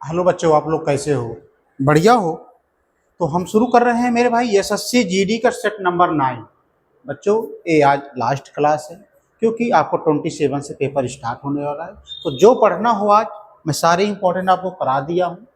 Hello बच्चों, आप लोग कैसे हो? बढ़िया हो? तो हम शुरू कर रहे हैं मेरे भाई एसएससी जीडी का सेट नंबर 9। बच्चों, ये आज लास्ट क्लास है क्योंकि आपको 27 से पेपर स्टार्ट होने वाला है। तो जो पढ़ना हो आज मैं सारे इंपॉर्टेंट आपको करा दिया हूँ।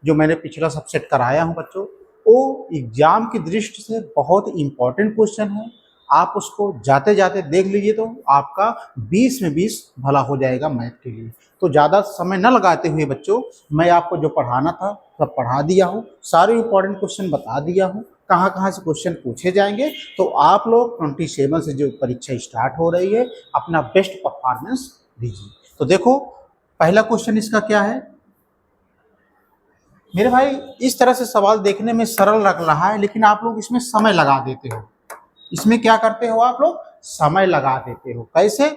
जो मैंने पिछला सब सेट कराया हूँ बच्चों, वो एग्जाम की दृष्टि से बहुत इंपॉर्टेंट क्वेश्चन है। आप उसको जाते जाते देख लीजिए तो आपका 20 में 20 भला हो जाएगा मैथ के लिए। तो ज़्यादा समय न लगाते हुए बच्चों, मैं आपको जो पढ़ाना था सब पढ़ा दिया हूँ, सारे इंपॉर्टेंट क्वेश्चन बता दिया हूँ, कहाँ कहाँ से क्वेश्चन पूछे जाएंगे। तो आप लोग 27 से जो परीक्षा स्टार्ट हो रही है, अपना बेस्ट परफॉर्मेंस दीजिए। तो देखो, पहला क्वेश्चन इसका क्या है मेरे भाई। इस तरह से सवाल देखने में सरल लग रहा है, लेकिन आप लोग इसमें समय लगा देते हो। इसमें क्या करते हो आप लोग? समय लगा देते हो। कैसे?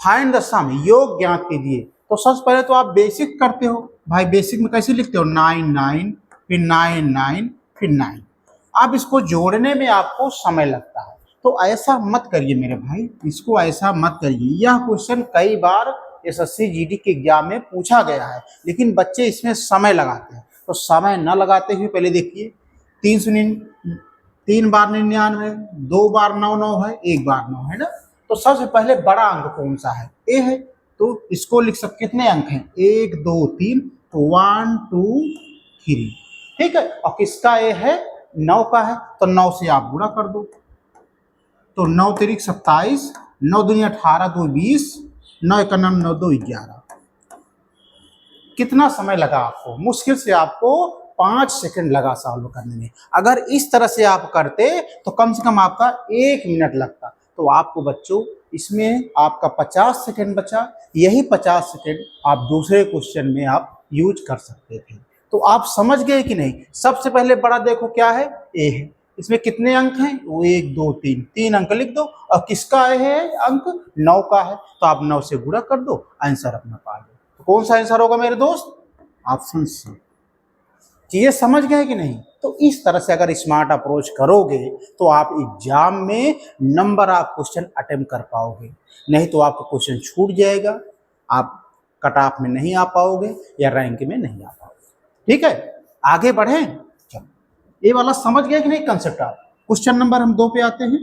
फाइंड द सम, योग ज्ञात कीजिए। तो सबसे पहले तो आप बेसिक करते हो भाई। बेसिक में कैसे लिखते हो? 9 9 फिर 9 9 फिर 9। अब इसको जोड़ने में आपको समय लगता है, तो ऐसा मत करिए मेरे भाई, इसको ऐसा मत करिए। यह क्वेश्चन कई बार एसएससी जीडी के एग्जाम में पूछा गया है, लेकिन बच्चे इसमें समय लगाते हैं। तो समय न लगाते हुए पहले देखिए, 3 बार 99, 2 बार 9 9 है, 1 बार 9 है ना। तो सबसे पहले बड़ा अंक कौन सा है? ए है। तो इसको लिख सकते, कितने अंक हैं? 1 2 3, तो 1 2 3। ठीक है। और किसका ए है? 9 का है, तो 9 से आप गुणा कर दो। तो 9 तिरिक 27, 9 दूनी 18, 2 20, 9 1 9 2 11। कितना समय लगा आपको? मुश्किल से आपको 5 सेकंड लगा सॉल्व करने में। अगर इस तरह से आप करते तो कम से कम आपका 1 मिनट लगता। तो आपको बच्चों इसमें आपका 50 सेकंड बचा। यही 50 सेकंड आप दूसरे क्वेश्चन में आप यूज कर सकते थे। तो आप समझ गए कि नहीं? सबसे पहले बड़ा देखो क्या है? ए है। इसमें कितने अंक हैं? वो 1 2 3, 3 अंक लिख दो। और किसका है अंक? 9 का है, तो आप 9 से गुणा कर दो, आंसर अपना पा लो। तो कौन सा आंसर होगा मेरे दोस्त? Option C. चीजें समझ गए कि नहीं? तो इस तरह से अगर स्मार्ट अप्रोच करोगे तो आप एग्जाम में नंबर ऑफ क्वेश्चन अटेम्प्ट कर पाओगे। नहीं तो आपका क्वेश्चन छूट जाएगा, आप कट ऑफ में नहीं आ पाओगे या रैंक में नहीं आ पाओगे। ठीक है, आगे बढ़े। चलो, ये वाला समझ गए कि नहीं कंसेप्ट? आप क्वेश्चन नंबर हम 2 पे आते हैं।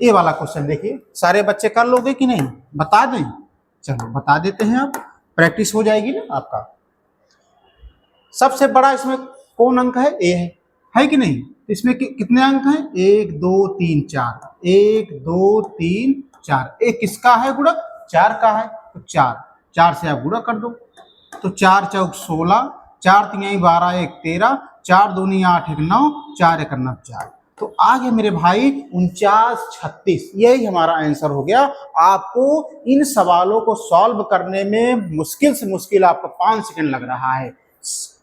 ये वाला क्वेश्चन देखिए, सारे बच्चे कर लोगे कि नहीं? बता दें? चलो बता देते हैं, आप प्रैक्टिस हो जाएगी ना आपका। सबसे बड़ा इसमें कौन अंक है? ए है कि नहीं? इसमें कितने अंक हैं? 1 2 3 4, 1 2 3 4। ए किसका है गुणक? 4 का है, तो 4 से आप गुणा कर दो। तो 4 चौक 16, 4 3 12, 1 13, 4 दूनी 8 1 9, 4 1 9 4। तो आगे मेरे भाई 49 36, यही हमारा आंसर हो गया। आपको इन सवालों को सॉल्व करने में मुश्किल से मुश्किल आपको 5 सेकंड लग रहा है,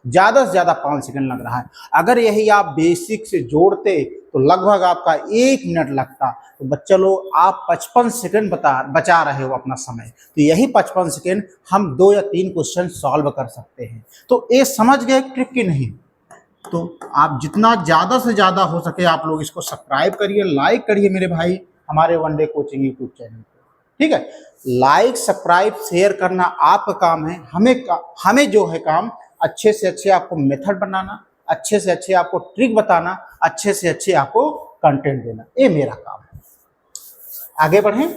ज्यादा से ज्यादा 5 सेकंड लग रहा है। अगर यही आप बेसिक से जोड़ते तो लगभग आपका 1 मिनट लगता। तो बच्चा लोग, आप 55 सेकंड बचा रहे हो अपना समय। तो यही 55 सेकंड हम 2 या 3 क्वेश्चन सॉल्व कर सकते हैं। तो ये समझ गए ट्रिक की नहीं? तो आप जितना ज़्यादा से ज़्यादा हो सके आप लोग इसको सब्सक्राइब करिए, लाइक करिए मेरे भाई हमारे वनडे कोचिंग यूट्यूब चैनल पे। ठीक है, लाइक सब्सक्राइब शेयर करना आपका काम है। हमें जो है काम, अच्छे से अच्छे आपको मेथड बनाना, अच्छे से अच्छे आपको ट्रिक बताना, अच्छे से अच्छे आपको कंटेंट देना, ये मेरा काम है। आगे बढ़ें।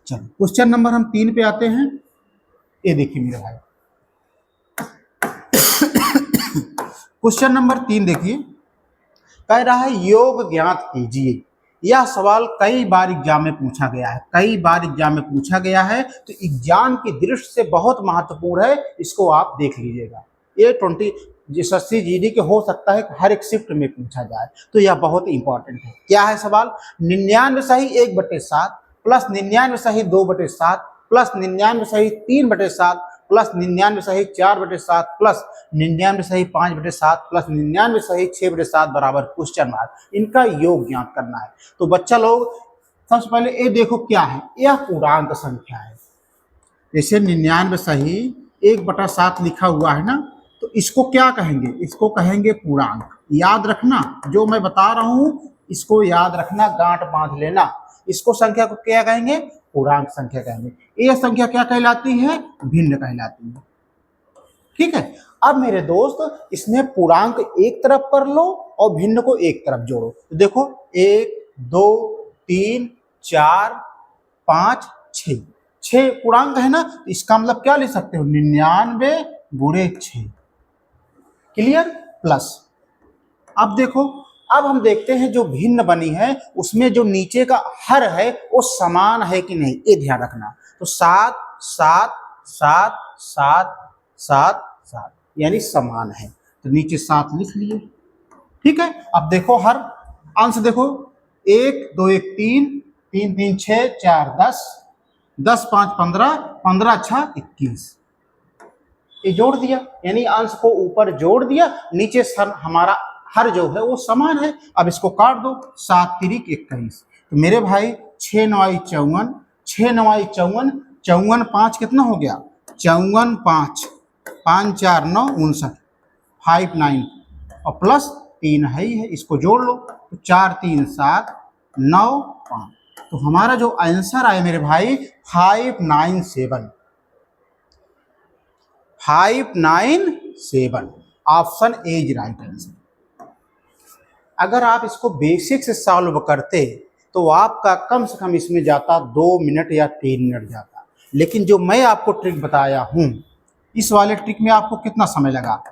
चलो क्वेश्चन नंबर हम 3 पे आते हैं। ये देखिए मेरे भाई, क्वेश्चन नंबर 3 देखिए, कह रहा है योग ज्ञात कीजिए। यह सवाल कई बार एग्जाम में पूछा गया है, कई बार एग्जाम में पूछा गया है। तो एग्जाम की दृष्टि से बहुत महत्वपूर्ण है, इसको आप देख लीजिएगा। ये 20 एसएससी जीडी के हो सकता है हर एक शिफ्ट में पूछा जाए, तो यह बहुत इंपॉर्टेंट है। क्या है सवाल? 99 सही 1/7 प्लस 99 सही 2/7 प्लस 99 सही 3/7 प्लस 99 सही 4/7 प्लस 99 सही 5/7 प्लस 99 सही 6/7 बराबर क्वेश्चन मार्क। इनका योग ज्ञात करना है। तो बच्चा लोग, सबसे पहले ये देखो क्या है, यह पूर्णांक संख्या है। जैसे 99 सही 1/7 लिखा हुआ है ना, तो इसको क्या कहेंगे? इसको कहेंगे पूर्णांक। याद रखना, जो मैं बता रहा हूं इसको याद रखना, गांठ बांध लेना। इसको संख्या को क्या कहेंगे? पूर्णांक संख्या कहेंगे। ये संख्या क्या कहलाती है? भिन्न कहलाती है। ठीक है। अब मेरे दोस्त इसमें पूर्णांक एक तरफ कर लो और भिन्न को एक तरफ जोड़ो। तो देखो 1 2 3 4 5 6, 6 पूर्णांक है ना, तो इसका मतलब क्या लिख सकते हो? 99 गुणे 6। क्लियर? प्लस अब देखो, अब हम देखते हैं जो भिन्न बनी है उसमें जो नीचे का हर है वो समान है कि नहीं, ये ध्यान रखना। तो 7 7 7 7 7 7 यानी समान है, तो नीचे 7 लिख लिए। ठीक है। अब देखो हर अंश देखो, 1 2 1 3 3 3 6 4 10 10 5 15 15 6 21, ये जोड़ दिया, यानी अंश को ऊपर जोड़ दिया, नीचे सर हमारा हर जो है वो समान है। अब इसको काट दो, 7 तिरिक 21। तो मेरे भाई 6 9 54, 6 9 54, 54 5 कितना हो गया? 54 5 5 4 9 59, 5 9 और प्लस 3 है ही है, इसको जोड़ लो। तो 4 3 7 9 5, तो हमारा जो आंसर आया मेरे भाई 597, 597। Option A is right answer. अगर आप इसको बेसिक से सॉल्व करते तो आपका कम से कम इसमें जाता 2 मिनट या 3 मिनट जाता, लेकिन जो मैं आपको ट्रिक बताया हूं, इस वाले ट्रिक में आपको कितना समय लगा?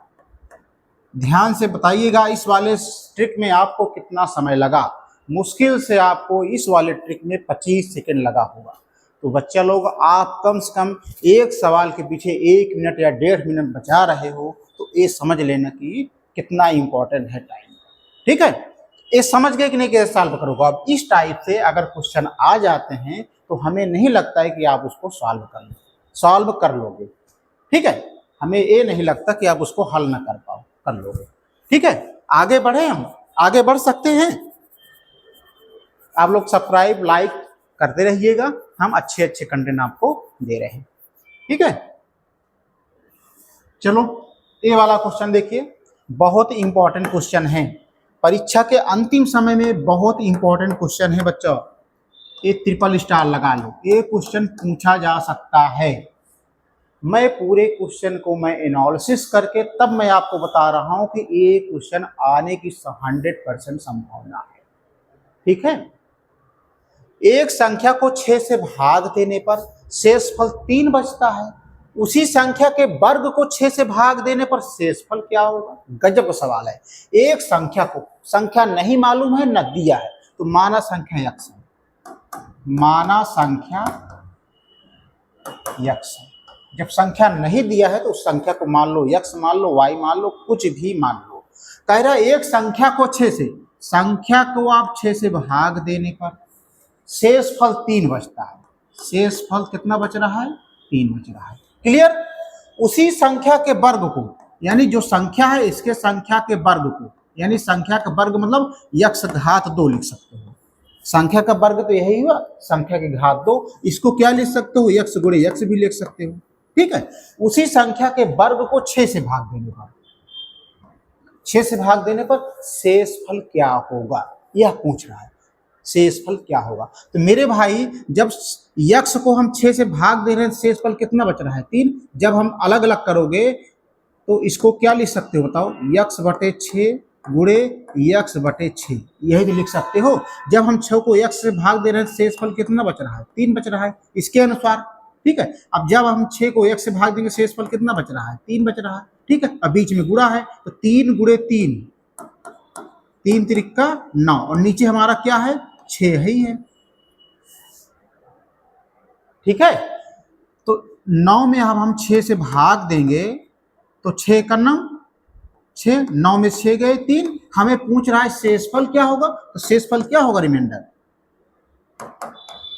ध्यान से बताइएगा, इस वाले ट्रिक में आपको कितना समय लगा? मुश्किल से आपको इस वाले ट्रिक में 25 सेकंड लगा होगा। तो बच्चा लोग, आप कम से कम एक सवाल के पीछे 1 मिनट या 1.5 मिनट बचा रहे हो, तो ये समझ लेना कि कितना इंपॉर्टेंट है टाइम। ठीक है। ये समझ गए कि नहीं कैसे सॉल्व करोगे? अब इस टाइप से अगर क्वेश्चन आ जाते हैं तो हमें नहीं लगता है कि आप उसको सॉल्व कर लोगे। ठीक है। हमें ये नहीं लगता कि आप उसको हल ना कर लोगे। ठीक है। आगे बढ़े, हम आगे बढ़ सकते हैं। आप लोग सब्सक्राइब लाइक करते रहिएगा, हम अच्छे अच्छे कंटेंट आपको दे रहे हैं। ठीक है। चलो ये वाला क्वेश्चन देखिए, बहुत इंपॉर्टेंट क्वेश्चन है, परीक्षा के अंतिम समय में बहुत इंपॉर्टेंट क्वेश्चन है बच्चों। ये ट्रिपल स्टार लगा लो, ये क्वेश्चन पूछा जा सकता है। मैं पूरे क्वेश्चन को मैं एनालिसिस करके तब मैं आपको बता रहा हूं कि ये क्वेश्चन आने की 100% संभावना है। ठीक है। एक संख्या को 6 से भाग देने पर शेषफल 3 बचता है, उसी संख्या के वर्ग को 6 से भाग देने पर शेषफल क्या होगा? गजब का सवाल है। एक संख्या को, संख्या नहीं मालूम है न दिया है, तो माना संख्या x है, माना संख्या x है। जब संख्या नहीं दिया है तो उस संख्या को मान लो x मान लो, y मान लो, कुछ भी मान लो। कह रहा है एक संख्या को 6 से, संख्या को आप 6 से भाग देने पर शेषफल 3 बचता है। शेषफल कितना बच रहा है? 3 बच रहा है। क्लियर? उसी संख्या के वर्ग को, यानी जो संख्या है इसके संख्या के वर्ग को, यानी संख्या का वर्ग मतलब x घात 2 लिख सकते हो। संख्या का वर्ग तो यही हुआ, संख्या के घात 2। इसको क्या लिख सकते हो? x गुणे x भी लिख सकते हो। ठीक है। उसी संख्या के वर्ग को 6 से भाग देने पर, 6 से भाग देने पर शेषफल क्या होगा, यह पूछ रहा है। शेषफल क्या होगा? तो मेरे भाई जब x को हम 6 से भाग दे रहे हैं, शेषफल कितना बच रहा है? 3। जब हम अलग अलग करोगे तो इसको क्या लिख सकते हो बताओ? x बटे 6 गुणे x बटे 6, यही भी लिख सकते हो। जब हम 6 को x से भाग दे रहे हैं, शेषफल कितना बच रहा है? 3 बच रहा है इसके अनुसार। ठीक है। अब जब हम 6 को x से भाग देंगे, शेषफल कितना बच रहा है? 3 बच रहा है। ठीक है। अब बीच में गुणा है, तो 3 गुणे 3, 3 त्रिका 9, और नीचे हमारा क्या है? 6 ही है। ठीक है। तो 9 में अब हम 6 से भाग देंगे तो 6 का 9, 6, 9 में 6 गए 3। हमें पूछ रहा है शेषफल क्या होगा, तो शेषफल क्या होगा? रिमाइंडर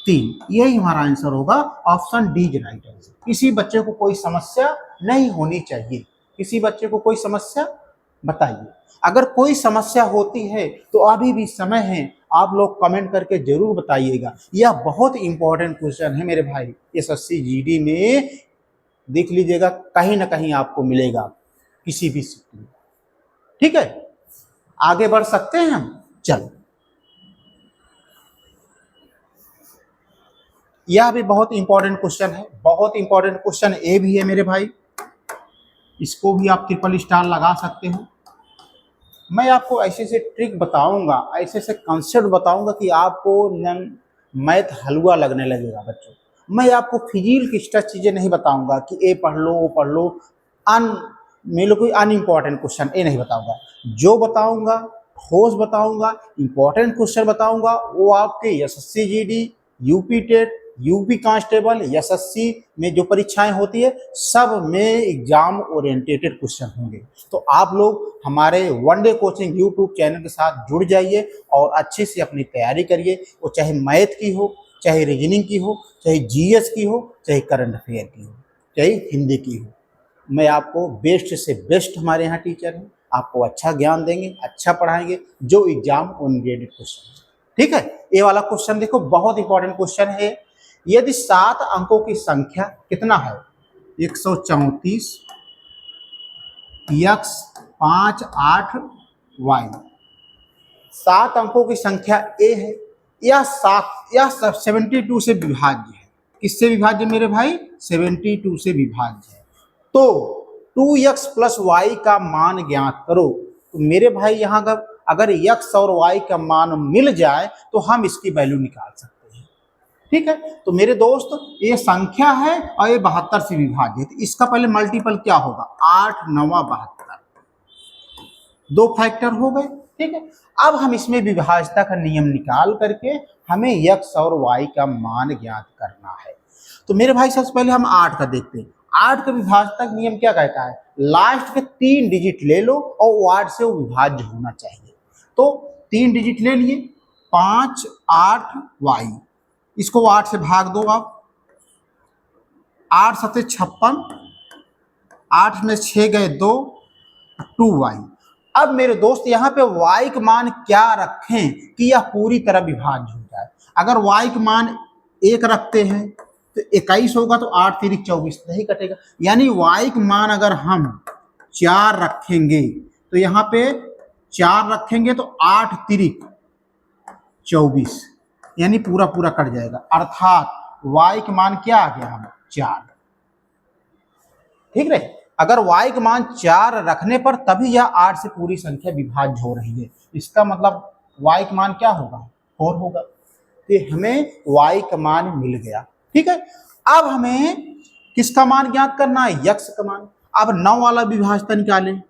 3। यही हमारा आंसर होगा। Option D is right answer. किसी बच्चे को कोई समस्या नहीं होनी चाहिए। किसी बच्चे को कोई समस्या बताइए। अगर कोई समस्या होती है तो अभी भी समय है, आप लोग कमेंट करके जरूर बताइएगा। यह बहुत इंपॉर्टेंट क्वेश्चन है मेरे भाई, एसएससी जीडी में देख लीजिएगा, कहीं ना कहीं आपको मिलेगा किसी भी स्थिति में। ठीक है। आगे बढ़ सकते हैं हम। चलो यह भी बहुत इंपॉर्टेंट क्वेश्चन है, बहुत इंपॉर्टेंट क्वेश्चन ए भी है मेरे भाई, इसको भी आप ट्रिपल स्टार लगा सकते हो। मैं आपको ऐसे से ट्रिक बताऊंगा, ऐसे से कंसेप्ट बताऊंगा कि आपको मैथ हलवा लगने लगेगा बच्चों। मैं आपको फिजिकल की स्ट्रक्चर चीज़ें नहीं बताऊंगा कि ए पढ़ लो वो पढ़ लो, मेरे कोई अनइम्पॉर्टेंट क्वेश्चन ये नहीं बताऊंगा। जो बताऊंगा ठोस बताऊंगा, इंपॉर्टेंट क्वेश्चन बताऊंगा, वो आपके SSC GD, UP TET, UP constable, SSC में जो परीक्षाएं होती है सब में एग्जाम ओरिएंटेटेड क्वेश्चन होंगे। तो आप लोग हमारे वनडे कोचिंग यूट्यूब चैनल के साथ जुड़ जाइए और अच्छे से अपनी तैयारी करिए, वो चाहे मैथ की हो, चाहे रीजनिंग की हो, चाहे जीएस की हो, चाहे करंट अफेयर की हो, चाहे हिंदी की हो। मैं आपको बेस्ट से बेस्ट हमारे यहाँ टीचर हैं, आपको अच्छा ज्ञान देंगे, अच्छा पढ़ाएंगे, जो एग्जाम ओरिएंटेड क्वेश्चन है। ठीक है, ये वाला क्वेश्चन देखो, बहुत इंपॉर्टेंट क्वेश्चन है। यदि 7 अंकों की संख्या कितना है, 134 x 5 8 y, 7 अंकों की संख्या ए है, यह 72 से विभाज्य है। किससे विभाज्य मेरे भाई? 72 से विभाज्य है। तो 2x प्लस वाई का मान ज्ञात करो। तो मेरे भाई यहाँ अगर x और y का मान मिल जाए तो हम इसकी वैल्यू निकाल सकते हैं। ठीक है, तो मेरे दोस्त ये संख्या है और ये 72 से विभाज्य है, तो इसका पहले मल्टीपल क्या होगा? 8 9 72, 2 फैक्टर हो गए। ठीक है, अब हम इसमें विभाज्यता का नियम निकाल करके हमें x और y का मान ज्ञात करना है। तो मेरे भाई सबसे पहले हम 8 का देखते हैं। 8 का विभाज्यता का नियम क्या कहता है? लास्ट के 3 डिजिट ले लो और 8 से वो विभाज्य होना चाहिए। तो 3 डिजिट ले लिए, 5 8 y, इसको 8 से भाग दो आप, 8 7 56, 8 में 6 गए 2, 2y। अब मेरे दोस्त यहाँ पे y का मान क्या रखें कि यह पूरी तरह विभाज्य हो जाए? अगर y का मान 1 रखते हैं तो 21 होगा, तो 8 3 24 नहीं कटेगा। यानी y का मान अगर हम 4 रखेंगे तो यहाँ पे 4 रखेंगे तो 8 3 24, यानी पूरा पूरा कट जाएगा, अर्थात y का मान क्या आ गया? हम 4। ठीक है, अगर y का मान 4 रखने पर तभी यह 8 से पूरी संख्या विभाज्य हो रही है। इसका मतलब y का मान क्या होगा? 4 होगा। तो हमें y का मान मिल गया। ठीक है, अब हमें किसका मान ज्ञात करना है? x का मान। अब 9 वाला विभाज्यता निकालें।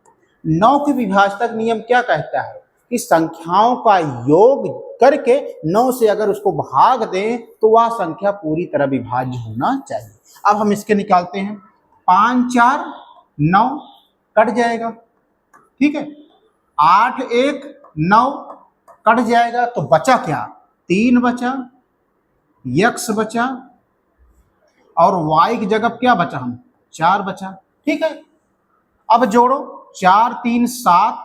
9 के विभाज्यता का नियम क्या कहता है कि संख्याओं का योग करके 9 से अगर उसको भाग दें तो वह संख्या पूरी तरह विभाज्य होना चाहिए। अब हम इसके निकालते हैं। 5 4 9 कट जाएगा। ठीक है, 8 1 9 कट जाएगा, तो बचा क्या? 3 बचा, x बचा, और y की जगह क्या बचा? हम 4 बचा। ठीक है, अब जोड़ो, 4 3 7।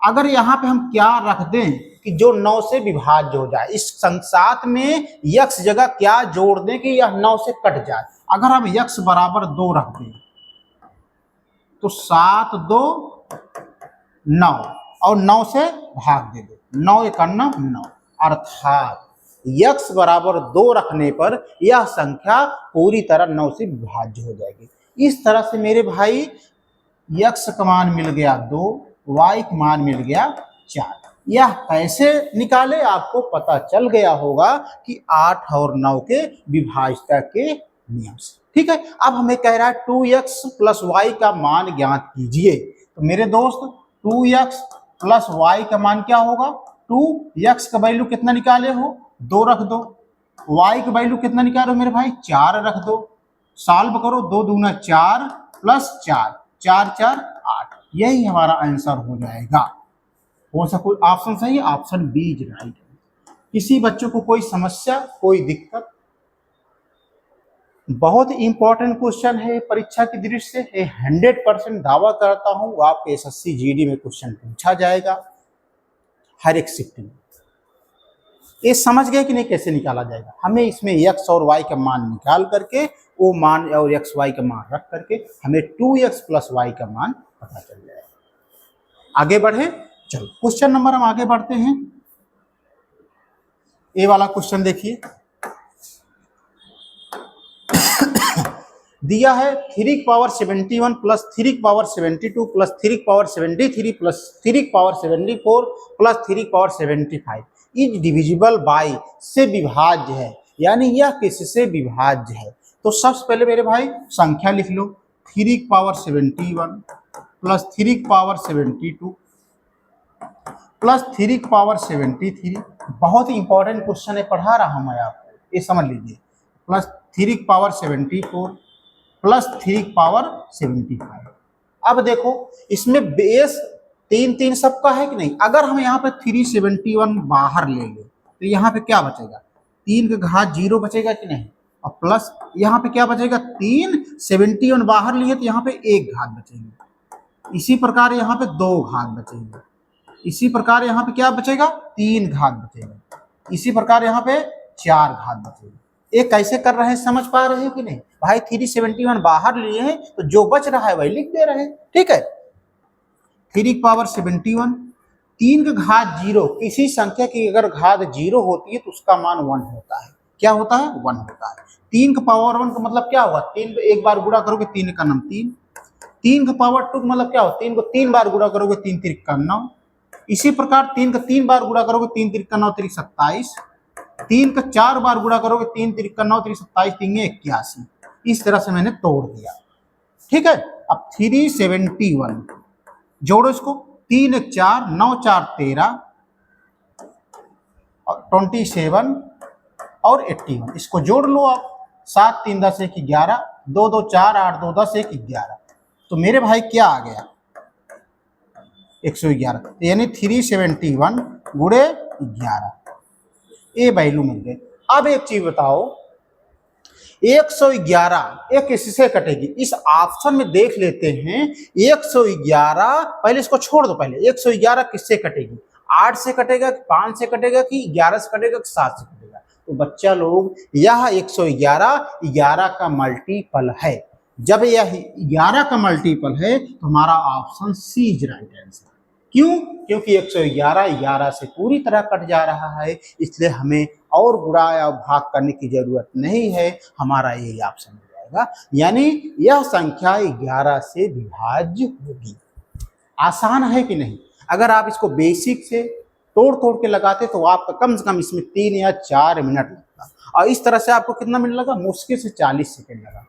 अगर यहाँ पे हम क्या रख दें कि जो 9 से विभाज्य हो जाए, इस 7 में x जगह क्या जोड़ दें कि यह 9 से कट जाए। अगर हम x बराबर 2 रख दें तो 7 2 9 और 9 से भाग दे दो, 9 1 9, अर्थात x बराबर 2 रखने पर यह संख्या पूरी तरह 9 से विभाज्य हो जाएगी। इस तरह से मेरे भाई x का मान मिल गया 2, y का मान मिल गया 4। यह कैसे निकाले आपको पता चल गया होगा कि 8 और 9 के विभाज्यता के नियम से। ठीक है, अब हमें कह रहा है 2x प्लस y का मान ज्ञात कीजिए। तो मेरे दोस्त 2x प्लस y का मान क्या होगा? 2x का वैल्यू कितना निकाले हो? 2 रख दो। y का वैल्यू कितना निकालो मेरे भाई? 4 रख दो। सॉल्व करो, 2 दूना 4 प्लस 4 4 4 8, यही हमारा आंसर हो जाएगा। कौन सा कोई ऑप्शन सही है? Option B is right. किसी बच्चों को कोई समस्या, कोई दिक्कत? बहुत इंपॉर्टेंट क्वेश्चन है परीक्षा की दृष्टि से। 100% दावा करता हूं आपके एसएससी जीडी में क्वेश्चन पूछा जाएगा हर एक शिफ्ट में। ये समझ गए कि नहीं कैसे निकाला जाएगा? हमें इसमें x और y का मान निकाल करके वो मान और x y का मान रख करके हमें 2x प्लस y का मान पता चल जाएगा। आगे बढ़े, चलो क्वेश्चन नंबर हम आगे बढ़ते हैं। ए वाला क्वेश्चन देखिए, दिया है 3 की पावर 71 प्लस 3 की पावर 72 प्लस 3 की पावर 73 प्लस 3 की पावर 74 प्लस 3 की पावर 75 इज डिविजिबल बाई से विभाज्य है, यानी यह किससे विभाज्य है। तो सबसे पहले मेरे भाई संख्या लिख लो, 3 की पावर 71 प्लस 3 की पावर 72 प्लस 3 की पावर 73। बहुत ही इंपॉर्टेंट क्वेश्चन है, पढ़ा रहा हूं मैं आपको, ये समझ लीजिए। प्लस 3 की पावर 74 प्लस 3 की पावर 75। अब देखो इसमें बेस 3 सबका है कि नहीं। अगर हम यहाँ पे 371 बाहर ले लें तो यहाँ पे क्या बचेगा, 3 का घात 0 बचेगा कि नहीं, और प्लस यहाँ पे क्या बचेगा, 371 बाहर लिए तो यहाँ पे 1 घात बचेगी। इसी प्रकार यहाँ पे 2 घात बचेगी, इसी प्रकार यहाँ पे क्या बचेगा, 3 घात बचेगा, इसी प्रकार यहाँ पे 4 घात बचेगी। ये कैसे कर रहे हैं, समझ पा रहे हैं कि नहीं भाई। 371 बाहर लिए हैं तो जो बच रहा है वही लिख दे रहे हैं, ठीक है। 3 की पावर 71, 3 का घात 0, किसी संख्या की अगर घात 0 होती है तो उसका मान 1 होता है। क्या होता है, 1 होता है। 3 का पावर 1 का मतलब क्या होगा, 3 को एक बार गुणा करोगे 3 का नाम 3। 3 का पावर 2 का मतलब क्या होगा, 3 को 3 बार गुणा करोगे 3 3 का 9। इसी प्रकार 3 का 3 बार गुणा करोगे 3 3 का 9 3 27। 3 का 4 बार गुणा करोगे 3 3 का 9 3 27 3 81। इस तरह से मैंने तोड़ दिया, ठीक है। अब 371 जोड़ो इसको, 3 1 4 9 4 13 27 और 81, इसको जोड़ लो आप। 7 3 10 1 11, 2 2 4 8 2 10 1 11। तो मेरे भाई क्या आ गया, 111, यानी 371 गुणे 11, ये वैल्यू मिल गई। अब एक चीज बताओ, 111 एक किससे कटेगी, इस ऑप्शन में देख लेते हैं। 111 पहले इसको छोड़ दो, पहले 111 किससे कटेगी, 8 से कटेगा, 5 से कटेगा कि 11 से कटेगा कि 7 से कटेगा। तो बच्चा लोग यह 111 11 का मल्टीपल है। जब यह 11 का मल्टीपल है तो हमारा option C is right answer. क्यों, क्योंकि 111 11 से पूरी तरह कट जा रहा है, इसलिए हमें और गुणा या भाग करने की जरूरत नहीं है, हमारा यही ऑप्शन हो जाएगा। यानी यह संख्या 11 से विभाज्य होगी। आसान है कि नहीं। अगर आप इसको बेसिक से तोड़ तोड़ के लगाते तो आपका कम से कम इसमें 3 या 4 मिनट लगता, और इस तरह से आपको कितना मिनट लगा, मुश्किल से 40 सेकेंड लगा,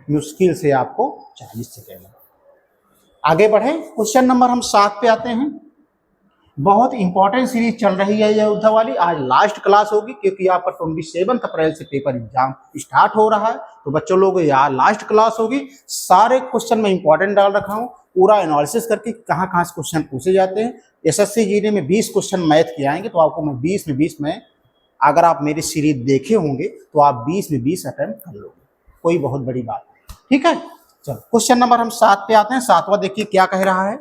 मुश्किल से आपको 40 सेकेंड लगा। आगे बढ़े, क्वेश्चन नंबर हम 7 पे आते हैं। बहुत इंपॉर्टेंट सीरीज चल रही है ये योद्धा वाली। आज लास्ट क्लास होगी क्योंकि आपका 27 अप्रैल से पेपर एग्जाम स्टार्ट हो रहा है, तो बच्चों लोग यहाँ लास्ट क्लास होगी। सारे क्वेश्चन में इंपॉर्टेंट डाल रखा हूँ, पूरा एनालिसिस करके कहाँ कहाँ से क्वेश्चन पूछे जाते हैं। एसएससी जीडी में 20 क्वेश्चन मैथ के आएंगे, तो आपको मैं 20 में 20 में, अगर आप मेरी सीरीज देखे होंगे तो आप 20 में 20 अटेम्प्ट कर लोगे, कोई बहुत बड़ी बात नहीं, ठीक है। चलो क्वेश्चन नंबर हम 7 पे आते हैं। 7वां देखिए क्या कह रहा है।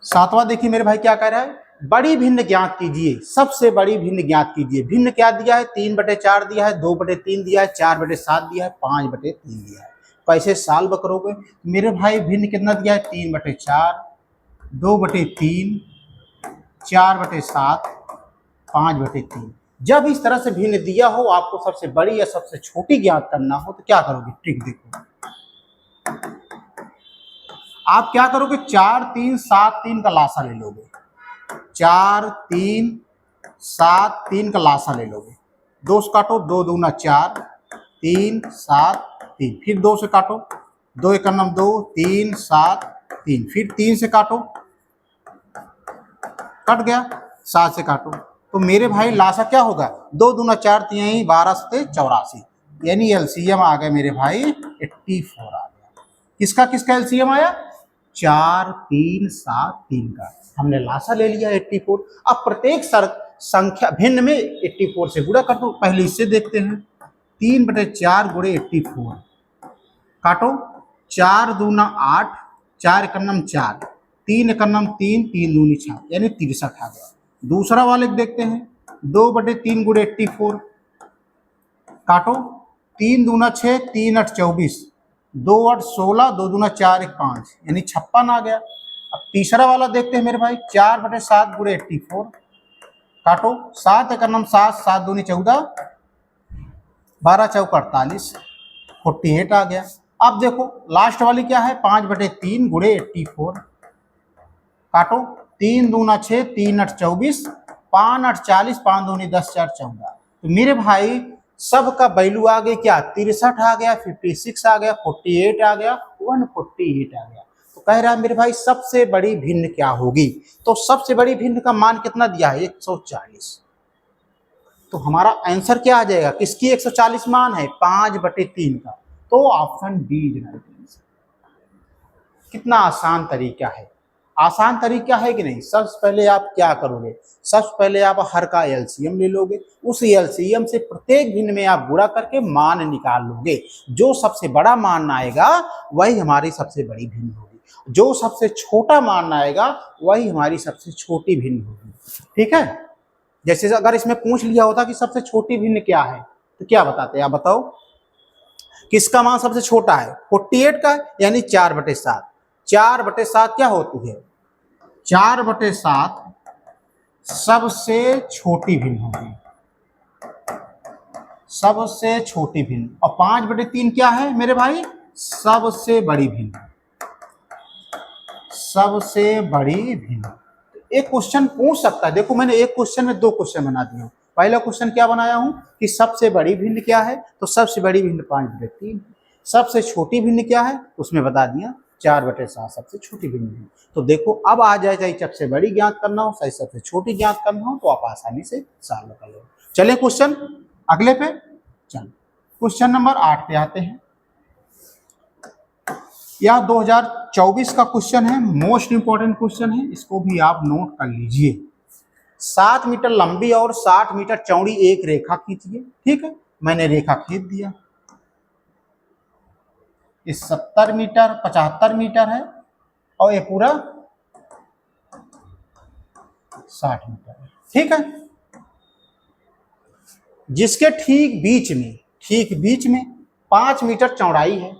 7वां देखिए मेरे भाई क्या कह रहा है, बड़ी भिन्न ज्ञात कीजिए, सबसे बड़ी भिन्न ज्ञात कीजिए। भिन्न क्या दिया है, 3/4 दिया है, 2/3 दिया है, 4/7 दिया है, 5/3 दिया है। कैसे सॉल्व करोगे मेरे भाई, भिन्न कितना दिया है, 3/4, 2/3, 4/7, 5/3। जब इस तरह से भिन्न दिया हो, आपको सबसे बड़ी या सबसे छोटी ज्ञात करना हो तो क्या करोगे, ट्रिक देखो। आप क्या करोगे, 4 3 7 3 का लासा ले लोगे, 4 3 7 3 का लासा ले लोगे। 2 से काटो, 2 दूना 4, 3 7 3, फिर 2 से काटो, 2 1 2, 3 7 3, फिर 3 से काटो, कट गया, 7 से काटो। तो मेरे भाई लासा क्या होगा, 2 दूना 4 3 12 से 84, यानी एलसीएम आ गया मेरे भाई 84 आ गया। किसका किसका एलसीएम आया, 4 3 7 3 का। हमने लासा ले लिया 84। अब प्रत्येक संख्या भिन्न में 84 से गुणा कर दो। पहले इससे देखते हैं, 3/4 गुणे 84, काटो, 4 दूना 8, 4 एकम 4, 3 एकम 3, 3 दूनी 6, यानी 63 आ गया। दूसरा वाले देखते हैं, 2/3 गुणे 84, काटो, 3 दूना 6, 3 8 24, 2 8 16, 2 दूना 4 1 5, यानी 56 आ गया। अब तीसरा वाला देखते हैं मेरे भाई, 4/7 गुणे 84, काटो, 7 एकम 7, 7 दूनी 14, 12 चौक 48, 48 आ गया। अब देखो लास्ट वाली क्या है, 5/3 गुणे 84, काटो, 3 दूना 6, 3 8 24, 5 8 40, 5 दूनी 10, 4 14। तो मेरे भाई सब का वैल्यू आ गया क्या, 63 आ गया, 56 आ गया, 48 आ गया, 148 आ गया। तो कह रहा है मेरे भाई सबसे बड़ी भिन्न क्या होगी, तो सबसे बड़ी भिन्न का मान कितना दिया है, 140। तो हमारा आंसर क्या आ जाएगा, किसकी 140 मान है, 5/3 का। तो option D is right answer. कितना आसान तरीका है, आसान तरीका है कि नहीं। सबसे पहले आप क्या करोगे, सबसे पहले आप हर का एलसीएम ले लोगे, उस एलसीएम से प्रत्येक भिन्न में आप गुणा करके मान निकाल लोगे। जो सबसे बड़ा मान आएगा वही हमारी सबसे बड़ी भिन्न होगी, जो सबसे छोटा मान आएगा वही हमारी सबसे छोटी भिन्न होगी। ठीक है, जैसे अगर इसमें पूछ लिया होता कि सबसे छोटी भिन्न क्या है, तो क्या बताते, आप बताओ किसका मान सबसे छोटा है, 48 का, यानी 4/7। 4/7 क्या होती है, 4/7 सबसे छोटी भिन्न होगी, सबसे छोटी भिन्न। और 5/3 क्या है मेरे भाई, सबसे बड़ी भिन्न, सबसे बड़ी भिन्न। एक क्वेश्चन पूछ सकता है, देखो मैंने एक क्वेश्चन में 2 क्वेश्चन बना दिया हूं। पहला क्वेश्चन क्या बनाया हूं कि सबसे बड़ी भिन्न क्या है, तो सबसे बड़ी भिन्न 5/3। सबसे छोटी भिन्न क्या है, उसमें बता दिया 4/7 सबसे छोटी भिन्न है। तो देखो अब आ जाए, चाहे सबसे बड़ी ज्ञात करना हो चाहे सबसे छोटी ज्ञात करना हो, तो आप आसानी से सॉल्व कर लो। चलिए क्वेश्चन अगले पे, चलो क्वेश्चन नंबर 8 पे आते हैं। यह 2024 का क्वेश्चन है, मोस्ट इंपॉर्टेंट क्वेश्चन है, इसको भी आप नोट कर लीजिए। 7 मीटर लंबी और 60 मीटर चौड़ी एक रेखा खींचिए। ठीक है, मैंने रेखा खींच दिया, इस 70 मीटर 75 मीटर है और ये पूरा 60 मीटर है। ठीक है, जिसके ठीक बीच में 5 मीटर चौड़ाई है,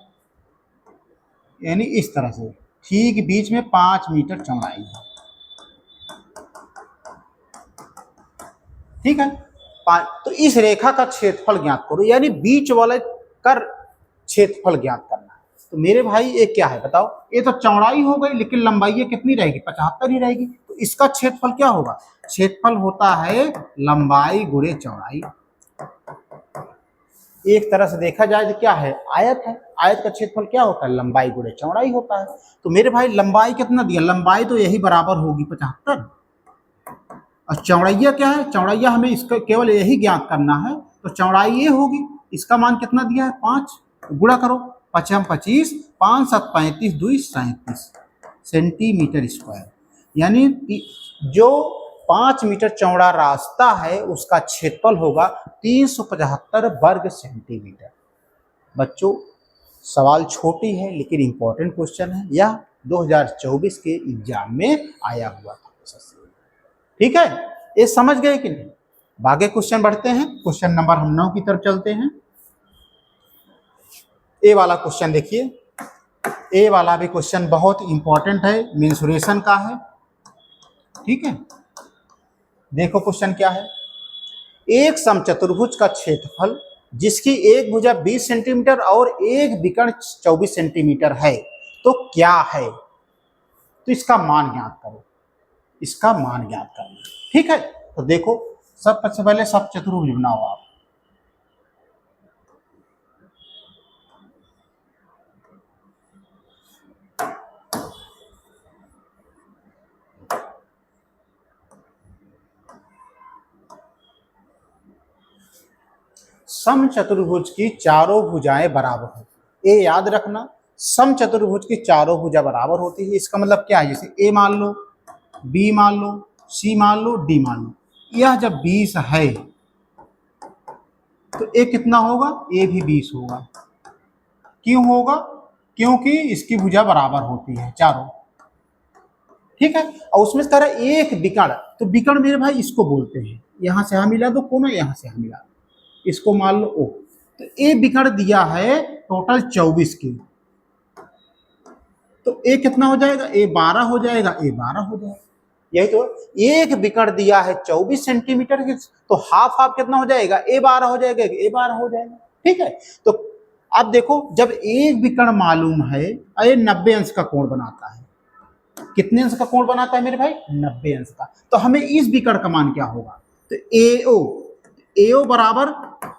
यानी इस तरह से ठीक बीच में 5 मीटर चौड़ाई है। ठीक है, तो इस रेखा का क्षेत्रफल ज्ञात करो, यानी बीच वाले का क्षेत्रफल ज्ञात करना है। तो मेरे भाई ये क्या है बताओ, ये तो चौड़ाई हो गई लेकिन लंबाई ये कितनी रहेगी, 75 ही रहेगी। तो इसका क्षेत्रफल क्या होगा, क्षेत्रफल होता है लंबाई गुणे चौड़ाई। एक तरह से देखा जाए तो क्या है, आयत है, आयत का क्षेत्रफल क्या होता है, लंबाई गुणे चौड़ाई होता है। तो मेरे भाई लंबाई कितना दिया, लंबाई तो यही बराबर होगी 75, और चौड़ैया क्या है, चौड़ैया हमें इसका केवल यही ज्ञात करना है, तो चौड़ाई ये होगी, इसका मान कितना दिया है 5, गुणा करो, 5 25, 5 7 35, 2 37 सेंटीमीटर स्क्वायर। यानी जो 5 मीटर चौड़ा रास्ता है उसका क्षेत्रफल होगा 375 वर्ग सेंटीमीटर। बच्चों सवाल छोटी है लेकिन इंपॉर्टेंट क्वेश्चन है, यह 2024 के एग्जाम में आया हुआ था। ठीक है, ये समझ गए कि नहीं। आगे क्वेश्चन बढ़ते हैं, क्वेश्चन नंबर हम 9 की तरफ चलते हैं। ए वाला क्वेश्चन देखिए, ए वाला भी क्वेश्चन बहुत इंपॉर्टेंट है, मेंसुरेशन का है। ठीक है, देखो क्वेश्चन क्या है, एक समचतुर्भुज का क्षेत्रफल जिसकी एक भुजा 20 सेंटीमीटर और एक विकर्ण 24 सेंटीमीटर है, तो क्या है, तो इसका मान ज्ञात करो, इसका मान ज्ञात करना। ठीक है, तो देखो सबसे पहले सब चतुर्भुज बनाओ आप। समचतुर्भुज की चारों भुजाएं बराबर होती है, ये याद रखना, समचतुर्भुज की चारों भुजा बराबर होती है। इसका मतलब क्या है, जैसे ए मान लो, बी मान लो, सी मान लो, डी मान लो। यह जब 20 है तो ए कितना होगा, ए भी 20 होगा। क्यों होगा, क्योंकि इसकी भुजा बराबर होती है चारों। ठीक है, और उसमें कह रहा है एक विकर्ण, तो विकर्ण मेरे भाई इसको बोलते हैं, यहां से यहां मिला दो कोना, यहां से यहां मिला, इसको मान लो ओ। तो ए विकर्ण दिया है टोटल 24 की, तो ए कितना हो जाएगा, ए 12 हो जाएगा, ए 12 हो जाएगा। यही तो, एक विकर्ण दिया है 24 सेंटीमीटर की, तो हाफ हाफ कितना हो जाएगा, ए 12 हो जाएगा, ए 12 हो जाएगा। ठीक है। तो अब देखो, जब एक विकर्ण मालूम है, ये 90 अंश का कोण बनाता है। कितने अंश का कोण बनाता है मेरे भाई? 90 अंश का। तो हमें इस विकर्ण का मान क्या होगा? तो एओ बराबर,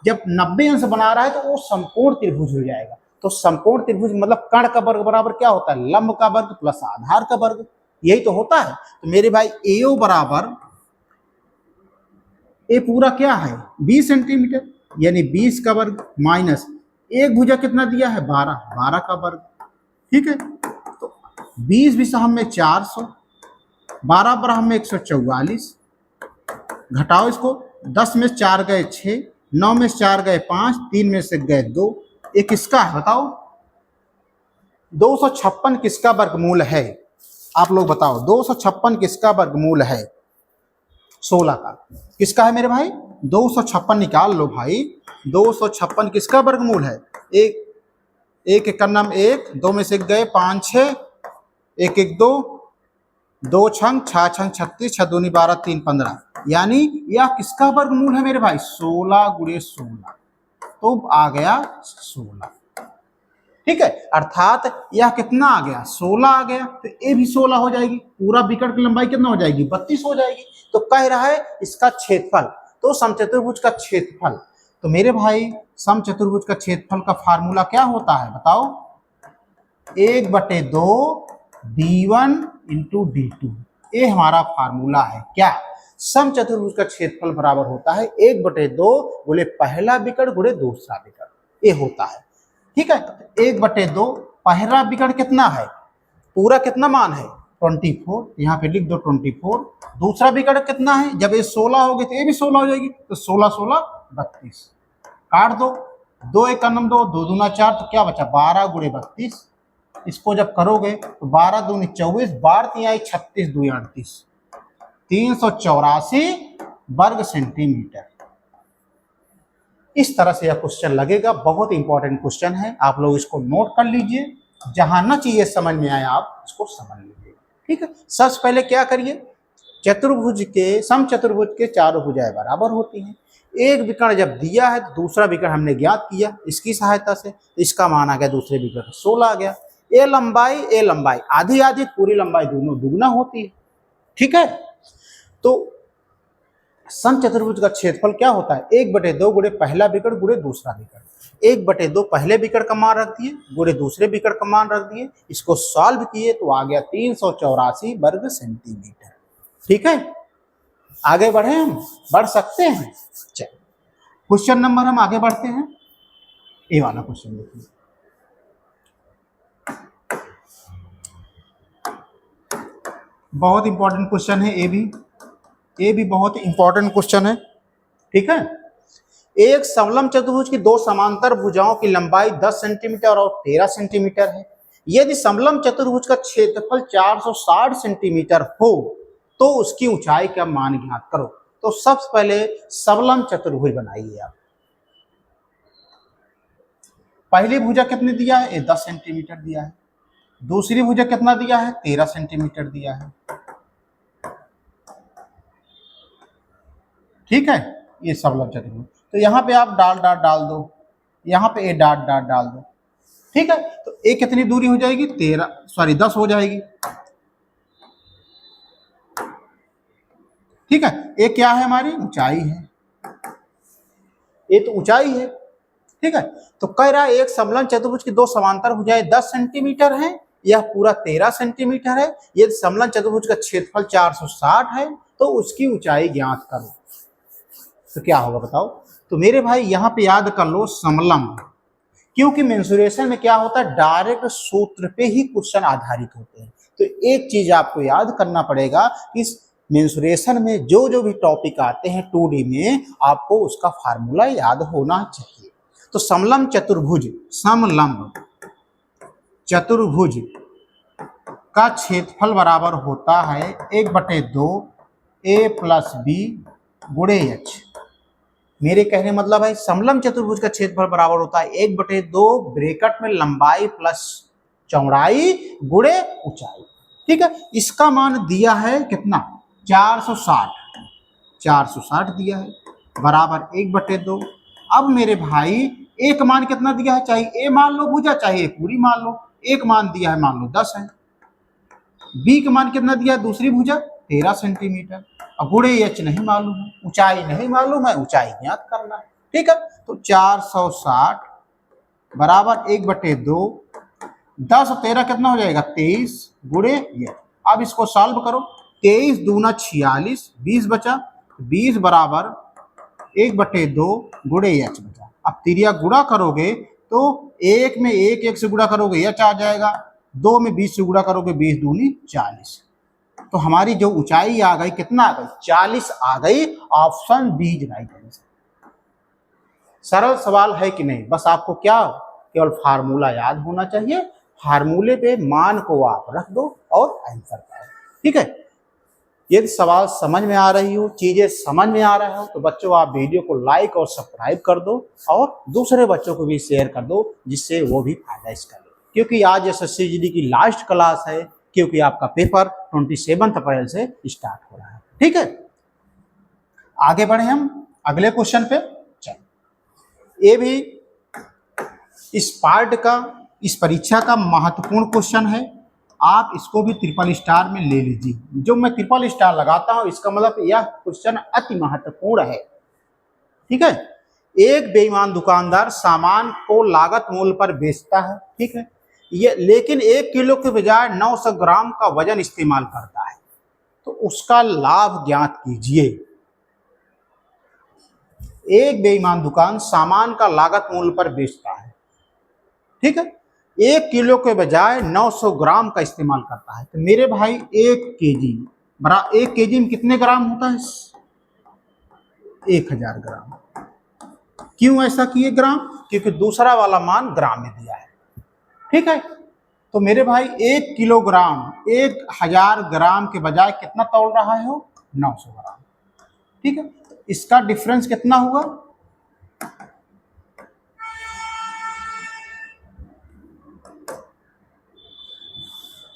जब 90 अंश बना रहा है तो वो समकोण त्रिभुज हो जाएगा। तो समकोण त्रिभुज मतलब कर्ण का वर्ग बराबर क्या होता है? लंब का वर्ग प्लस आधार का वर्ग, यही तो होता है। तो मेरे भाई एओ बराबर, ये पूरा क्या है? 20 सेंटीमीटर, यानी 20 का वर्ग माइनस एक भुजा कितना दिया है? 12 का वर्ग। ठीक है, तो 20 विषम में 400, 12 ब्रह्म में 144, घटाओ इसको, 10 में 4 गए 6, 9 में 4 गए 5, 3 में से गए 2, ये किसका है बताओ? 256 किसका वर्गमूल है? आप लोग बताओ, 256 किसका वर्गमूल है? 16 का। किसका है मेरे भाई? 256 निकाल लो भाई। 256 किसका वर्गमूल है? एक एक का नाम 1, 2 में से गए 5 6, 1 1 2, 2 छंग 6 छंग 36, 6 दूनी 12, 3 15, यानी यह किसका वर्गमूल है मेरे भाई? 16 गुणे 16, तो आ गया 16। ठीक है, अर्थात यह कितना आ गया? 16 आ गया। तो ये भी 16 हो जाएगी। पूरा विकर्ण की लंबाई कितना हो जाएगी? 32 हो जाएगी। तो कह रहा है इसका क्षेत्रफल, तो समचतुर्भुज का क्षेत्रफल। तो मेरे भाई समचतुर्भुज का क्षेत्रफल का फार्मूला क्या होता है बताओ? 1/2 d1 इंटू d2, ये हमारा फार्मूला है। क्या? समचतुर्भुज का क्षेत्रफल बराबर होता है 1/2 गुणे पहला विकर्ण गुणे दूसरा विकर्ण, ये होता है। ठीक है, 1/2 पहला विकर्ण कितना है? पूरा कितना मान है? 24, यहाँ पे लिख दो 24। दूसरा विकर्ण कितना है? जब ये 16 होगी तो ये भी 16 हो जाएगी, तो 16 16 32, काट दो, 2 1 का नम 2, 2 दूना 4, तो क्या बचा? 12 गुणे 32। इसको जब करोगे तो 12 दूनी 24, 12 3 36, 2 38, 384 वर्ग सेंटीमीटर। इस तरह से यह क्वेश्चन लगेगा, बहुत इंपॉर्टेंट क्वेश्चन है। आप लोग इसको नोट कर लीजिए, जहां न चाहिए समझ में आए आप इसको समझ लीजिए। ठीक है, सबसे पहले क्या करिए? चतुर्भुज के, समचतुर्भुज के चारों भुजाएं बराबर होती हैं। एक विकर्ण जब दिया है तो दूसरा विकर्ण हमने ज्ञात किया इसकी सहायता से, इसका मान आ गया दूसरे विकर्ण का 16 आ गया। ए लंबाई आधी आधी, पूरी लंबाई दोनों दुगना होती है। ठीक है, तो समचतुर्भुज का क्षेत्रफल क्या होता है? 1/2 गुणे पहला विकर्ण गुणे दूसरा विकर्ण। 1/2 पहले विकर्ण का मान रख दिए गुणे दूसरे विकर्ण का मान रख दिए, इसको सॉल्व किए तो आ गया 384 वर्ग सेंटीमीटर। ठीक है, आगे बढ़े, हम बढ़ सकते हैं। चलिए क्वेश्चन नंबर हम आगे बढ़ते हैं। ये वाला क्वेश्चन देखिए, बहुत इंपॉर्टेंट क्वेश्चन है ये भी बहुत इंपॉर्टेंट क्वेश्चन है। ठीक है, एक समलंब चतुर्भुज की दो समांतर भुजाओं की लंबाई 10 सेंटीमीटर और 13 सेंटीमीटर है। यदि समलंब चतुर्भुज का क्षेत्रफल 460 सेंटीमीटर हो तो उसकी ऊंचाई का मान ज्ञात करो। तो सबसे पहले समलंब चतुर्भुज बनाइए आप। पहली भुजा कितने दिया है? 10 सेंटीमीटर दिया है। दूसरी भुजा कितना दिया है? 13 सेंटीमीटर दिया है। ठीक है, ये समलंब चतुर्भुज। तो यहाँ पे आप डाल दो, यहाँ पे ए डाल दो। ठीक है, तो ए कितनी दूरी हो जाएगी? 10 हो जाएगी। ठीक है, ये क्या है? हमारी ऊंचाई है, ये तो ऊंचाई है। ठीक है, तो कह रहा है एक समलंब चतुर्भुज की दो समांतर भुजाएं 10 सेंटीमीटर है, यह पूरा 13 सेंटीमीटर है। यदि समलंब चतुर्भुज का क्षेत्रफल 460 है तो उसकी ऊंचाई ज्ञात करो। तो क्या होगा बताओ? तो मेरे भाई यहाँ पे याद कर लो समलंब, क्योंकि मेंसुरेशन में क्या होता है? डायरेक्ट सूत्र पे ही क्वेश्चन आधारित होते हैं। तो एक चीज आपको याद करना पड़ेगा कि मेंसुरेशन में जो जो भी टॉपिक आते हैं 2D में, आपको उसका फार्मूला याद होना चाहिए। तो समलंब चतुर्भुज का क्षेत्रफल बराबर होता है 1/2 a + b गुणे h। मेरे कहने मतलब है समलंब चतुर्भुज का क्षेत्रफल बराबर होता है 1/2 ब्रैकेट में लंबाई प्लस चौड़ाई गुणे ऊंचाई। ठीक है, इसका मान दिया है कितना? 460 दिया है, बराबर 1/2। अब मेरे भाई एक मान कितना दिया है, चाहे ए मान लो भुजा, चाहे पूरी मान लो। एक मान दिया है मान लो 10 है। बी का मान कितना दिया है, दूसरी भुजा 13 सेंटीमीटर। अब गुणे एच नहीं मालूम है, ऊंचाई नहीं मालूम है, ऊंचाई ज्ञात करना है। ठीक है, तो 460 बराबर 1/2, 10 और 13 कितना हो जाएगा 23 गुणे ये। अब इसको सॉल्व करो, 23 दूना 46, 20 बचा, 20 बराबर 1/2 गुणे एच बचा। अब तिरिया गुणा करोगे तो एक में एक से गुणा करोगे एच आ जाएगा, 2 में 20 से गुणा करोगे 20 दूनी 40। तो हमारी जो ऊंचाई आ गई कितना आ गई, 40 आ गई। Option B is right answer. सरल सवाल है कि नहीं, बस आपको क्या केवल फार्मूला याद होना चाहिए, फार्मूले पे मान को आप रख दो और आंसर करो। ठीक है, यदि सवाल समझ में आ रही हो, चीजें समझ में आ रहा हो, तो बच्चों आप वीडियो को लाइक और सब्सक्राइब कर दो और दूसरे बच्चों को भी शेयर कर दो, जिससे वो भी फायदा इसका ले। क्योंकि आज एसएससी जीडी की लास्ट क्लास है, क्योंकि आपका पेपर 27 अप्रैल से स्टार्ट हो रहा है। ठीक है, आगे बढ़े हम अगले क्वेश्चन पे। चलो, ये भी इस पार्ट का, इस परीक्षा का महत्वपूर्ण क्वेश्चन है। आप इसको भी ट्रिपल स्टार में ले लीजिए। जो मैं ट्रिपल स्टार लगाता हूं इसका मतलब यह क्वेश्चन अति महत्वपूर्ण है। ठीक है, एक बेईमान दुकानदार सामान को लागत मूल्य पर बेचता है। ठीक है, ये लेकिन 1 किलो के बजाय 900 ग्राम का वजन इस्तेमाल करता है, तो उसका लाभ ज्ञात कीजिए। एक बेईमान दुकान सामान का लागत मूल्य पर बेचता है, ठीक है, 1 किलो के बजाय 900 ग्राम का इस्तेमाल करता है। तो मेरे भाई 1 केजी बरा 1 केजी में कितने ग्राम होता है, 1000 ग्राम। क्यों ऐसा किए ग्राम, क्योंकि दूसरा वाला मान ग्राम में दिया है। ठीक है, तो मेरे भाई 1 किलोग्राम 1000 ग्राम के बजाय कितना तौल रहा है, हो 900 ग्राम। ठीक है, इसका डिफरेंस कितना हुआ,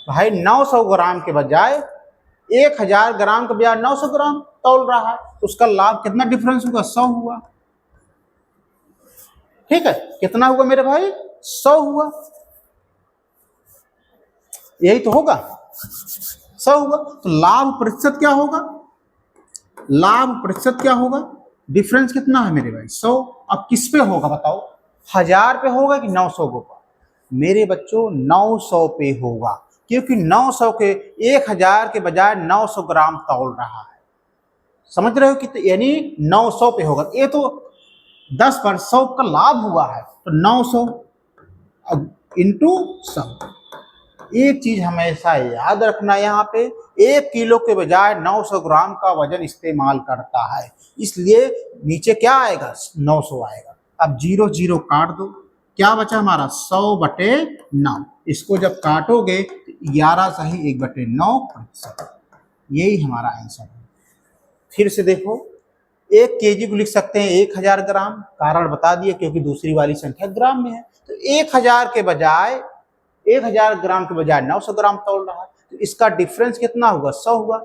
भाई 900 ग्राम के बजाय 1000 ग्राम के बजाय 900 ग्राम तौल रहा है, तो उसका लाभ कितना डिफरेंस हुआ, 100 हुआ। ठीक है, कितना हुआ मेरे भाई, 100 हुआ। यही तो होगा, 100 हुआ। तो लाभ प्रतिशत क्या होगा, लाभ प्रतिशत क्या होगा, डिफरेंस कितना है मेरे भाई, 100। अब किस पे होगा बताओ, 1000 पे होगा कि 900 पे? मेरे बच्चों 900 पे होगा, क्योंकि 900 के 1000 के बजाय 900 ग्राम तौल रहा है। समझ रहे हो कि यानी 900 पे होगा। ये तो 10% का लाभ हुआ है, तो 900 इंटू 100। एक चीज हमेशा याद रखना, यहाँ पे 1 किलो के बजाय 900 ग्राम का वजन इस्तेमाल करता है, इसलिए नीचे क्या आएगा, 900 आएगा। अब 0 0 काट दो, क्या बचा हमारा 100/9। इसको जब काटोगे तो 11 सही 1/9%। यही हमारा आंसर है। फिर से देखो, 1 केजी को लिख सकते हैं 1000 ग्राम, कारण बता दिए क्योंकि दूसरी वाली संख्या ग्राम में है। तो 1000 के बजाय 1000 ग्राम के बजाय 900 ग्राम तौल रहा है, तो इसका डिफरेंस कितना होगा, 100 हुआ।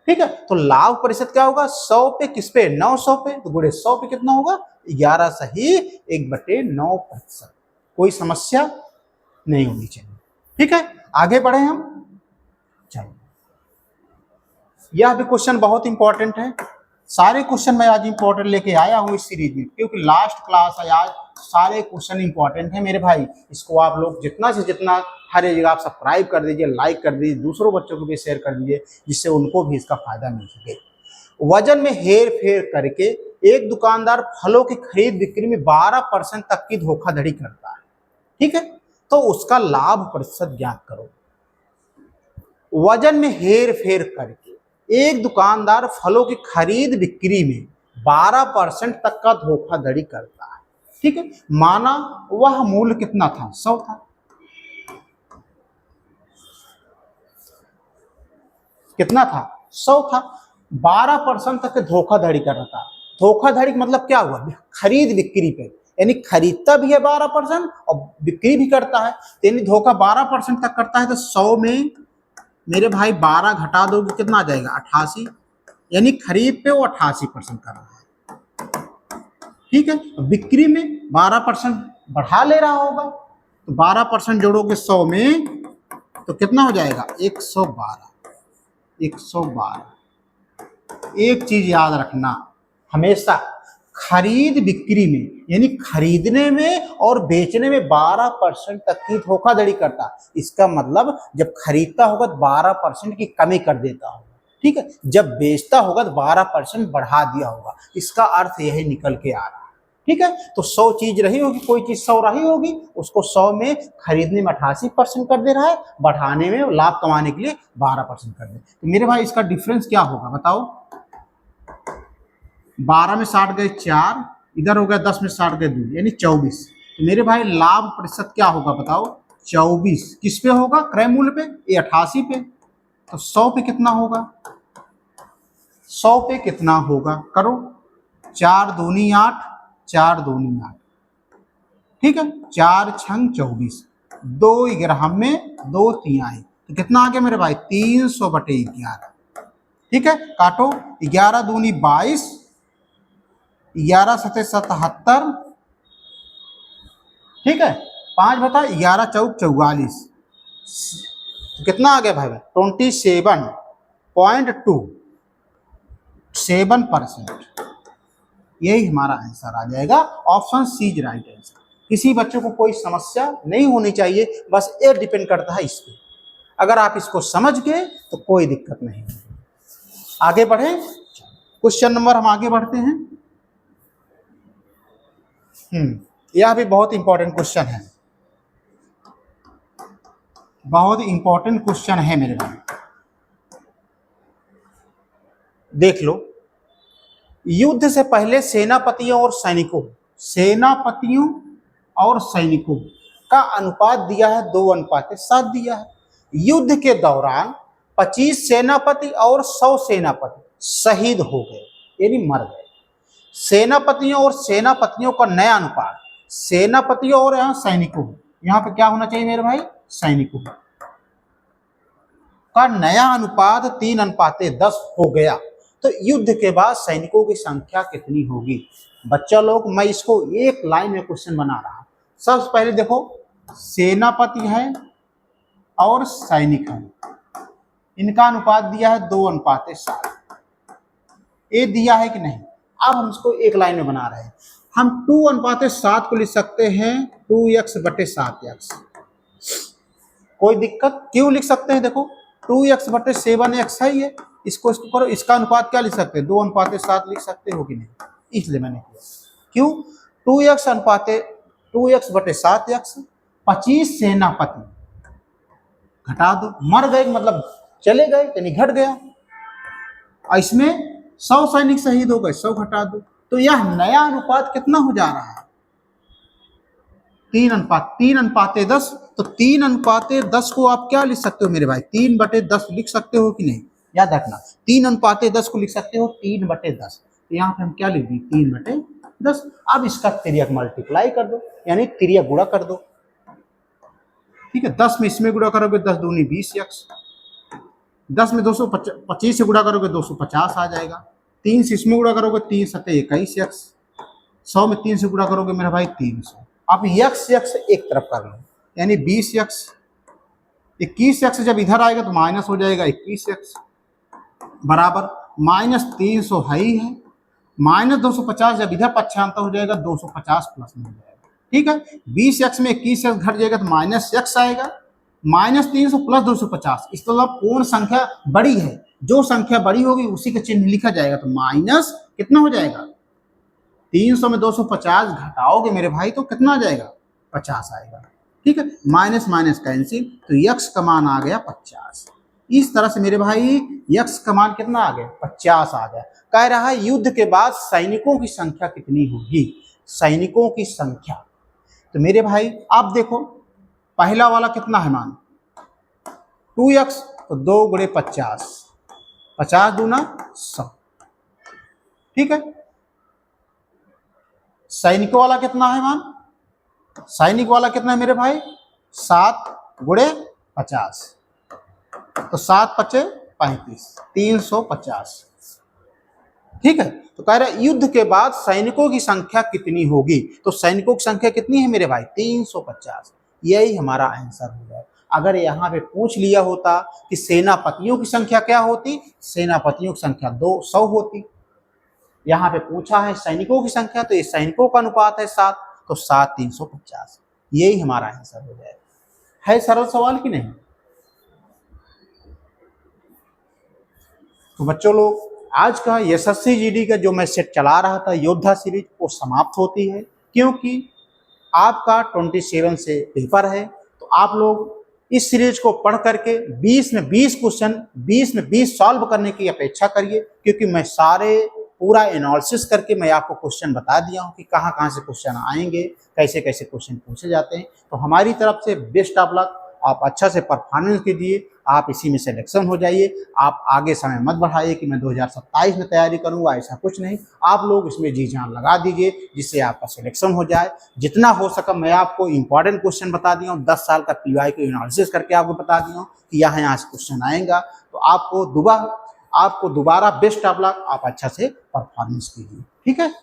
ठीक है, तो लाभ प्रतिशत क्या होगा, 100 पे किस पे, 900 पे, तो गुणे 100 पे कितना होगा, 11 सही 1/9%। कोई समस्या नहीं होनी चाहिए। ठीक है, आगे बढ़े हम। चलो, यह भी क्वेश्चन बहुत इंपॉर्टेंट है। सारे क्वेश्चन मैं आज इंपॉर्टेंट लेके आया हूँ इस सीरीज में, क्योंकि लास्ट क्लास है आज। सारे क्वेश्चन इंपॉर्टेंट है मेरे भाई। इसको आप लोग जितना से जितना हर एक जगह आप सब्सक्राइब कर दीजिए, लाइक कर दीजिए, दूसरों बच्चों को भी शेयर कर दीजिए, जिससे उनको भी इसका फायदा मिल सके। वजन में हेर फेर करके एक दुकानदार फलों की खरीद बिक्री में 12% तक की धोखाधड़ी करता है। ठीक है, तो उसका लाभ प्रतिशत ज्ञात करो। वजन में हेर फेर करके एक दुकानदार फलों की खरीद बिक्री में 12% तक का धोखाधड़ी करता है। ठीक है, माना वह मूल्य कितना था, 100 था। कितना था, 100 था। 12% तक धोखाधड़ी कर रहा था। धोखाधड़ी का मतलब क्या हुआ, खरीद बिक्री पे, यानी खरीदता भी है 12% और बिक्री भी करता है। यानी धोखा 12% तक करता है, तो 100 में मेरे भाई 12 घटा दोगे कितना आ जाएगा, 88। यानी खरीद पे वो 88% कर रहा है। ठीक है, बिक्री में 12% बढ़ा ले रहा होगा, तो 12% जोड़ोगे 100 में तो कितना हो जाएगा 112। 112। एक चीज याद रखना, हमेशा खरीद बिक्री में यानी खरीदने में और बेचने में 12% तक की धोखाधड़ी करता। इसका मतलब जब खरीदता होगा तो 12% की कमी कर देता होगा, ठीक है, जब बेचता होगा तो 12% बढ़ा दिया होगा। इसका अर्थ यही निकल के आ रहा है, ठीक है। तो 100 चीज रही होगी, कोई चीज 100 रही होगी, उसको 100 में खरीदने में 88% कर दे रहा है, बढ़ाने में लाभ कमाने के लिए 12% कर दे। तो मेरे भाई इसका डिफरेंस क्या होगा बताओ। 12 में 60 गए 4, इधर हो गया 10 में 60 गए 2 यानी 24। तो मेरे भाई लाभ प्रतिशत क्या होगा बताओ 24। किस पे होगा क्रय मूल्य पे, ये 88 पे। तो 100 पे कितना होगा, 100 पे कितना होगा करो, 4 दूनी 8, 4 दूनी 8, ठीक है, 4 छंग 24, 2 11 में 2 तिहाई, तो कितना आ गया मेरे भाई 300/11, ठीक है। काटो, 11 दूनी 22, 11 सते 77, ठीक है, 5 बता 11 चौक 44, कितना आ गया भाई 27.27%। यही हमारा आंसर आ जाएगा, option C is right answer. किसी बच्चे को कोई समस्या नहीं होनी चाहिए, बस ये डिपेंड करता है इस पे। अगर आप इसको समझ गए तो कोई दिक्कत नहीं। आगे बढ़े, क्वेश्चन नंबर हम आगे बढ़ते हैं। यह भी बहुत इंपॉर्टेंट क्वेश्चन है, बहुत इंपॉर्टेंट क्वेश्चन है मेरे भाई, देख लो। युद्ध से पहले सेनापतियों और सैनिकों का अनुपात दिया है 2:7 दिया है। युद्ध के दौरान 25 सेनापति और 100 सेनापति शहीद हो गए यानी मर गए। सेनापतियों और सेनापतियों का नया अनुपात, सेनापतियों और यहाँ सैनिकों, यहाँ पे क्या होना चाहिए मेरे भाई सैनिकों का नया अनुपात 3:10 हो गया। तो युद्ध के बाद सैनिकों की संख्या कितनी होगी। बच्चा लोग मैं इसको एक लाइन में क्वेश्चन बना रहा हूं। सबसे पहले देखो, सेनापति है और सैनिक है, इनका अनुपात दिया है 2:7, ये दिया है कि नहीं। अब हम इसको एक लाइन में बना रहे हैं। हम 2:7 को लिख सकते हैं 2x/7x, कोई दिक्कत, क्यों लिख सकते हैं देखो 2x/7x है ये, इसको करो, इसका अनुपात क्या लिख सकते हैं 2:7 लिख सकते हो कि नहीं, इसलिए मैंने किया। क्यों 2x/7x, 25 सेनापति घटा दो, मर गए मतलब चले गए यानी घट गया, इसमें 100 सैनिक शहीद हो गए, 100 घटा दो, तो यह नया अनुपात कितना हो जा रहा है 3:10। तो 3:10 को आप क्या लिख सकते हो मेरे भाई 3/10 लिख सकते हो कि नहीं, याद रखना 3:10 को लिख सकते हो 3/10। तो यहाँ पे हम क्या लिख दिए 3/10। अब इसका तिर्यक मल्टीप्लाई कर दो यानी तिर्यक गुणा कर दो, ठीक है। 10 में इसमें गुणा करोगे 10 दूनी 20x, 10 में 225 से गुणा करोगे 250 आ जाएगा, 3 से इसमें गुणा करोगे 3 सते 21x, 100 में 3 से गुणा करोगे मेरा भाई 300। अब x एक तरफ कर लो यानी 20x, 21x जब इधर आएगा तो माइनस हो जाएगा 21x बराबर -300 है ही है, -250 जब इधर पक्षांतर हो जाएगा 250 प्लस में हो जाएगा, ठीक है। 20x में 21x घट जाएगा तो -x आएगा, -300 प्लस 250, इस तरह पूर्ण संख्या बड़ी है, जो संख्या बड़ी होगी उसी का चिन्ह लिखा जाएगा, तो माइनस कितना हो जाएगा 300 में 250 घटाओगे मेरे भाई तो कितना आ जाएगा 50 आएगा, ठीक है। माइनस माइनस कैंसिल, तो x का मान आ गया 50। इस तरह से मेरे भाई x का मान कितना आ गया 50 आ गया। कह रहा है युद्ध के बाद सैनिकों की संख्या कितनी होगी, सैनिकों की संख्या। तो मेरे भाई आप देखो पहला वाला कितना है मान 2x, तो 2 × 50, 50 दूना 100, ठीक है। सैनिकों वाला कितना है मान, सैनिक वाला कितना है मेरे भाई 7 × 50, तो 7 × 5 = 35, 350, ठीक है। तो कह रहे युद्ध के बाद सैनिकों की संख्या कितनी होगी, तो सैनिकों की संख्या कितनी है मेरे भाई, 350। यही हमारा आंसर हो जाए। अगर यहाँ पे पूछ लिया होता कि सेनापतियों की संख्या क्या होती, सेनापतियों की संख्या 200 होती। यहाँ पे पूछा है सैनिकों की संख्या, तो ये सैनिकों का अनुपात है 7, तो 7 350, यही हमारा आंसर हो जाए। है सरल सवाल कि नहीं? तो बच्चों लोग, आज का यशस्वी जीडी का जो मैं सेट चला रहा था योद्धा सीरीज, वो समाप्त होती है, क्योंकि आपका 27 से पेपर है। तो आप लोग इस सीरीज को पढ़ करके 20 में 20 क्वेश्चन 20 में 20 सॉल्व करने की अपेक्षा करिए, क्योंकि मैं सारे पूरा एनालिसिस करके मैं आपको क्वेश्चन बता दिया हूँ कि कहाँ कहाँ से क्वेश्चन आएंगे, कैसे कैसे क्वेश्चन पूछे जाते हैं। तो हमारी तरफ से बेस्ट ऑफ लक, आप अच्छा से परफॉर्मेंस कीजिए, आप इसी में सिलेक्शन हो जाइए। आप आगे समय मत बढ़ाइए कि मैं 2027 में तैयारी करूंगा, ऐसा कुछ नहीं। आप लोग इसमें जी जान लगा दीजिए, जिससे आपका सिलेक्शन हो जाए। जितना हो सका मैं आपको इंपॉर्टेंट क्वेश्चन बता दिया हूँ, 10 साल का पीवाई को एनालिसिस करके आपको बता दिया हूँ कि यहाँ यहाँ से क्वेश्चन आएगा। तो आपको दोबारा बेस्ट ऑफ लक, आप अच्छा से परफॉर्मेंस कीजिए, ठीक है।